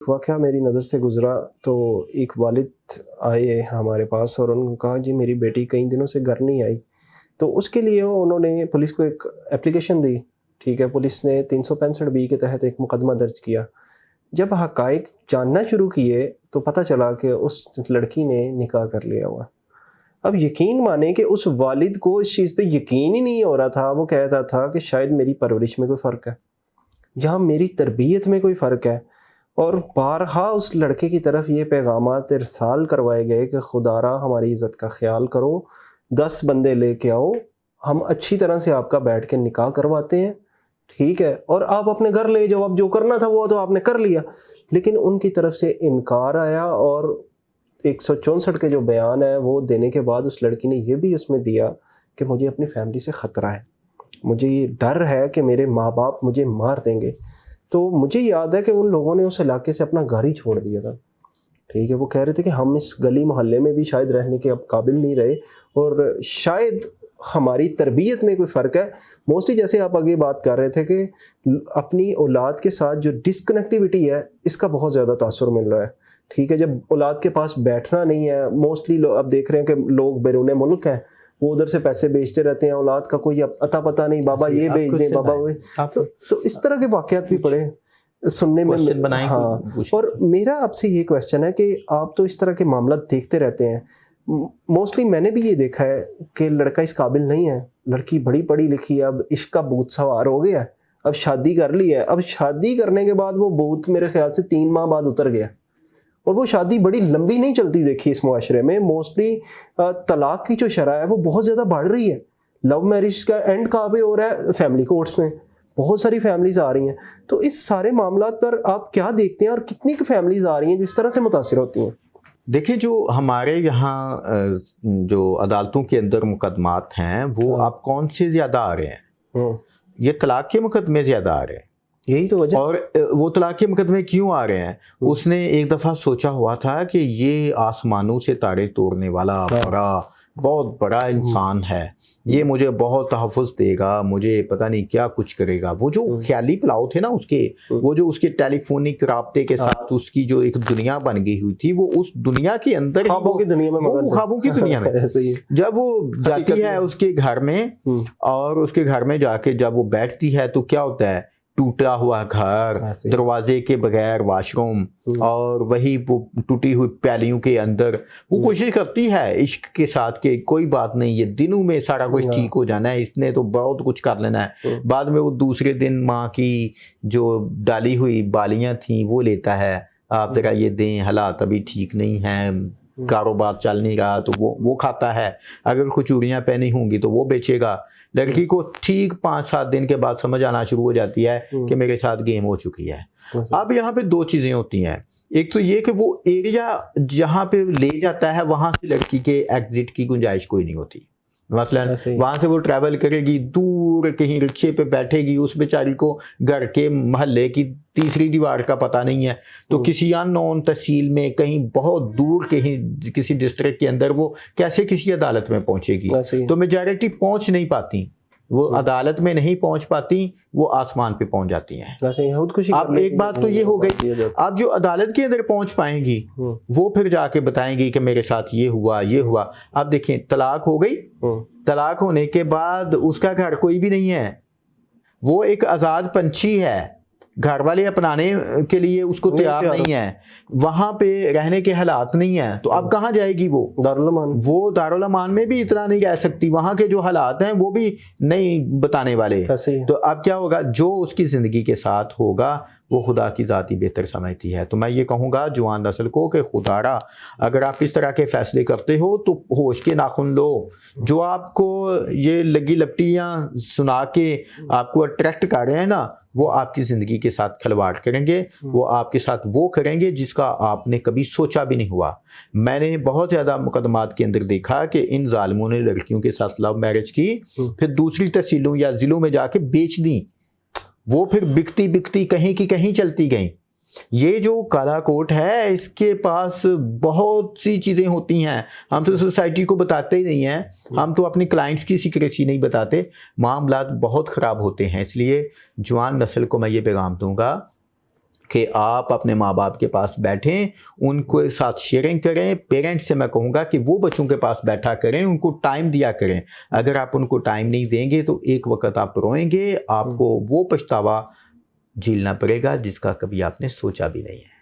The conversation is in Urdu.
واقعہ میری نظر سے گزرا تو ایک والد آئے ہمارے پاس اور انہوں نے کہا جی میری بیٹی کئی دنوں سے گھر نہیں آئی، تو اس کے لیے انہوں نے پولیس کو ایک اپلیکیشن دی. ٹھیک ہے، پولیس نے 365 کے تحت ایک مقدمہ درج کیا. جب حقائق جاننا شروع کیے تو پتہ چلا کہ اس لڑکی نے نکاح کر لیا ہوا. اب یقین مانیں کہ اس والد کو اس چیز پہ یقین ہی نہیں ہو رہا تھا. وہ کہتا تھا کہ شاید میری پرورش میں کوئی فرق ہے یا میری تربیت میں کوئی فرق ہے، اور بارہا اس لڑکے کی طرف یہ پیغامات ارسال کروائے گئے کہ خدا را ہماری عزت کا خیال کرو، 10 بندے لے کے آؤ، ہم اچھی طرح سے آپ کا بیٹھ کے نکاح کرواتے ہیں، ٹھیک ہے، اور آپ اپنے گھر لے جاؤ. اب جو کرنا تھا وہ تو آپ نے کر لیا. لیکن ان کی طرف سے انکار آیا، اور 164 کے جو بیان ہے وہ دینے کے بعد اس لڑکی نے یہ بھی اس میں دیا کہ مجھے اپنی فیملی سے خطرہ ہے، مجھے یہ ڈر ہے کہ میرے ماں باپ مجھے مار دیں گے. تو مجھے یاد ہے کہ ان لوگوں نے اس علاقے سے اپنا گھر ہی چھوڑ دیا تھا. ٹھیک ہے، وہ کہہ رہے تھے کہ ہم اس گلی محلے میں بھی شاید رہنے کے اب قابل نہیں رہے، اور شاید ہماری تربیت میں کوئی فرق ہے. موسٹلی جیسے آپ آگے بات کر رہے تھے کہ اپنی اولاد کے ساتھ جو ڈسکنیکٹیوٹی ہے اس کا بہت زیادہ تاثر مل رہا ہے. ٹھیک ہے، جب اولاد کے پاس بیٹھنا نہیں ہے، موسٹلی اب دیکھ رہے ہیں کہ لوگ بیرون ملک ہیں، وہ ادھر سے پیسے بیچتے رہتے ہیں، اولاد کا کوئی اتا پتہ نہیں، بابا یہ بھیج دیں، بابا وہ. تو اس طرح کے واقعات بھی پڑے سننے میں. ہاں، اور میرا آپ سے یہ کویسچن ہے کہ آپ تو اس طرح کے معاملات دیکھتے رہتے ہیں. موسٹلی میں نے بھی یہ دیکھا ہے کہ لڑکا اس قابل نہیں ہے، لڑکی بڑی پڑھی لکھی ہے، اب عشق کا بھوت سوار ہو گیا ہے، اب شادی کر لی ہے. اب شادی کرنے کے بعد وہ بھوت میرے خیال سے 3 ماہ بعد اتر گیا، اور وہ شادی بڑی لمبی نہیں چلتی دیکھی اس معاشرے میں. موسٹلی طلاق کی جو شرح ہے وہ بہت زیادہ بڑھ رہی ہے. لو میرج کا اینڈ کہاں پہ ہو رہا ہے؟ فیملی کورٹس میں بہت ساری فیملیز آ رہی ہیں. تو اس سارے معاملات پر آپ کیا دیکھتے ہیں، اور کتنی فیملیز آ رہی ہیں جو اس طرح سے متاثر ہوتی ہیں؟ دیکھیں، جو ہمارے یہاں جو عدالتوں کے اندر مقدمات ہیں وہ آپ کون سے زیادہ آ رہے ہیں؟ یہ طلاق کے مقدمے زیادہ آ رہے ہیں. یہی تو وجہ. اور وہ طلاق کے مقدمے کیوں آ رہے ہیں؟ اس نے ایک دفعہ سوچا ہوا تھا کہ یہ آسمانوں سے تارے توڑنے والا بہت بڑا انسان ہے، یہ مجھے بہت تحفظ دے گا، مجھے پتہ نہیں کیا کچھ کرے گا. وہ جو خیالی پلاؤ تھے نا اس کے، وہ جو اس کے ٹیلی فونک رابطے کے ساتھ اس کی جو ایک دنیا بن گئی ہوئی تھی، وہ اس دنیا کے اندر خوابوں کی دنیا میں، وہ خوابوں کی دنیا میں جب وہ جاتی ہے اس کے گھر میں، اور اس کے گھر میں جا کے جب وہ بیٹھتی ہے تو کیا ہوتا ہے؟ ٹوٹا ہوا گھر، دروازے کے بغیر واش روم، اور وہی وہ ٹوٹی ہوئی پیالیوں کے اندر وہ کوشش کرتی ہے عشق کے ساتھ کہ کوئی بات نہیں، یہ دنوں میں سارا کچھ ٹھیک ہو جانا ہے، اس نے تو بہت کچھ کر لینا ہے. بعد میں وہ دوسرے دن ماں کی جو ڈالی ہوئی بالیاں تھیں وہ لیتا ہے، آپ ذرا یہ دیں، حالات ابھی ٹھیک نہیں ہیں، کاروبار چل نہیں رہا، تو وہ کھاتا ہے. اگر کچھ چوڑیاں پہنی ہوں گی تو وہ بیچے گا. لڑکی کو ٹھیک 5-7 دن کے بعد سمجھ آنا شروع ہو جاتی ہے کہ میرے ساتھ گیم ہو چکی ہے. اب یہاں پہ 2 چیزیں ہوتی ہیں. ایک تو یہ کہ وہ ایریا جہاں پہ لے جاتا ہے وہاں سے لڑکی کے ایگزٹ کی گنجائش کوئی نہیں ہوتی. مثلا وہاں سے وہ ٹریول کرے گی دور، کہیں رکشے پہ بیٹھے گی، اس بیچاری کو گھر کے محلے کی تیسری دیوار کا پتہ نہیں ہے، تو کسی ان نون تحصیل میں کہیں بہت دور کہیں کسی ڈسٹرکٹ کے اندر وہ کیسے کسی عدالت میں پہنچے گی؟ تو میجارٹی پہنچ نہیں پاتی، وہ عدالت میں نہیں پہنچ پاتی، وہ آسمان پہ پہنچ جاتی ہیں. اب ایک بات تو یہ ہو گئی. اب جو عدالت کے اندر پہنچ پائیں گی وہ پھر جا کے بتائیں گی کہ میرے ساتھ یہ ہوا یہ ہوا. اب دیکھیں، طلاق ہو گئی، طلاق ہونے کے بعد اس کا گھر کوئی بھی نہیں ہے، وہ ایک آزاد پنچھی ہے، گھر والے اپنانے کے لیے اس کو تیار نہیں ہے، وہاں پہ رہنے کے حالات نہیں ہیں. تو اب کہاں جائے گی؟ وہ دارالامان میں بھی اتنا نہیں رہ سکتی، وہاں کے جو حالات ہیں وہ بھی نہیں بتانے والے. تو اب کیا ہوگا؟ جو اس کی زندگی کے ساتھ ہوگا وہ خدا کی ذاتی بہتر سمجھتی ہے. تو میں یہ کہوں گا جوان نسل کو کہ خدا را اگر آپ اس طرح کے فیصلے کرتے ہو تو ہوش کے ناخن لو. جو آپ کو یہ لگی لپٹیاں سنا کے آپ کو اٹریکٹ کر رہے ہیں نا، وہ آپ کی زندگی کے ساتھ کھلواڑ کریں گے، وہ آپ کے ساتھ وہ کریں گے جس کا آپ نے کبھی سوچا بھی نہیں ہوا. میں نے بہت زیادہ مقدمات کے اندر دیکھا کہ ان ظالموں نے لڑکیوں کے ساتھ لو میرج کی، پھر دوسری تحصیلوں یا ضلعوں میں جا کے بیچ دیں، وہ پھر بکتی بکتی کہیں کی کہیں چلتی گئیں. یہ جو کالا کوٹ ہے اس کے پاس بہت سی چیزیں ہوتی ہیں، ہم تو سوسائٹی کو بتاتے ہی نہیں ہیں، ہم تو اپنی کلائنٹس کی سیکریسی نہیں بتاتے. معاملات بہت خراب ہوتے ہیں. اس لیے جوان نسل کو میں یہ پیغام دوں گا کہ آپ اپنے ماں باپ کے پاس بیٹھیں، ان کو ساتھ شیئرنگ کریں. پیرنٹس سے میں کہوں گا کہ وہ بچوں کے پاس بیٹھا کریں، ان کو ٹائم دیا کریں. اگر آپ ان کو ٹائم نہیں دیں گے تو ایک وقت آپ روئیں گے، آپ کو وہ پچھتاوا جھیلنا پڑے گا جس کا کبھی آپ نے سوچا بھی نہیں ہے.